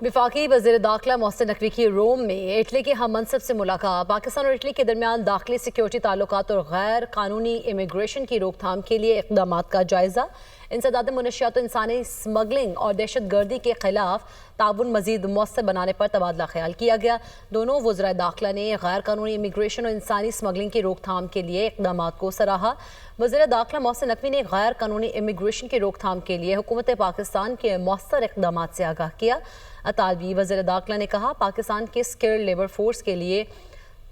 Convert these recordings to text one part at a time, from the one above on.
वफाकी वज़ीर दाखिला मोहसिन नकवी की रोम में इटली के हम मनसब से मुलाकात। पाकिस्तान और इटली के दरमियान दाखिली सिक्योरिटी ताल्लुकात और गैर कानूनी इमिग्रेशन की रोकथाम के लिए इक़दाम का जायज़ा। इंसदाद मनशियात इंसानी स्मगलिंग और दहशत गर्दी के खिलाफ ताउन मज़ीद मौसर बनाने पर तबादला ख्याल किया गया। दोनों वज़राए दाखिला ने गैर कानूनी इमिग्रेशन और इंसानी स्मगलिंग की रोकथाम के लिए इक़दाम को सराहा। वज़ीर दाखिला मोहसिन नकवी ने गैर कानूनी इमिग्रेशन की रोकथाम के लिए हुकूमत पाकिस्तान के मौसर इक़दाम से आगाह किया। अतालवी वज़ीर दाखिला ने कहा, पाकिस्तान के स्किल्ड लेबर फोर्स के लिए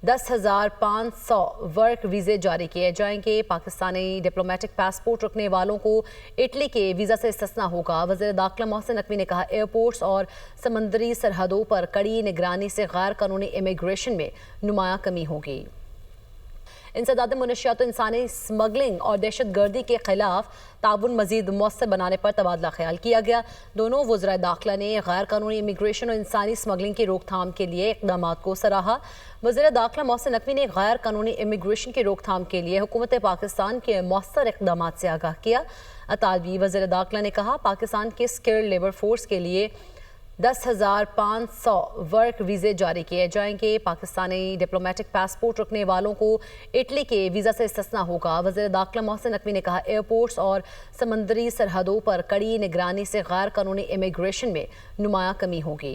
10,500 वर्क वीज़े जारी किए जाएंगे। पाकिस्तानी डिप्लोमेटिक पासपोर्ट रखने वालों को इटली के वीज़ा से इस्तिस्ना होगा। वज़ीर दाखिला मोहसिन नकवी ने कहा, एयरपोर्ट्स और समंदरी सरहदों पर कड़ी निगरानी से गैर कानूनी इमिग्रेशन में नुमायां कमी होगी। इंसदाद मनशियात इंसानी स्मगलिंग और दहशत गर्दी के खिलाफ ताउन मज़ीद मौसर बनाने पर तबादला ख्याल किया गया। दोनों वज़राए दाखिला ने गैर कानूनी इमिग्रेशन और इंसानी स्मगलिंग की रोकथाम के लिए इक़दाम को सराहा। वज़ीर दाखिला मोहसिन नकवी ने गैर कानूनी इमिग्रेशन की रोकथाम के लिए हुकूमत पाकिस्तान के मौसर इक़दाम से आगाह किया। अतालवी वज़ीर दाखिला ने कहा, पाकिस्तान के स्किल्ड लेबर फोर्स के लिए 10,500 वर्क वीज़े जारी किए जाएंगे। पाकिस्तानी डिप्लोमेटिक पासपोर्ट रखने वालों को इटली के वीज़ा से इस्तिस्ना होगा। वज़ीर दाखिला मोहसिन नकवी ने कहा, एयरपोर्ट्स और समंदरी सरहदों पर कड़ी निगरानी से गैर कानूनी इमिग्रेशन में नुमायां कमी होगी।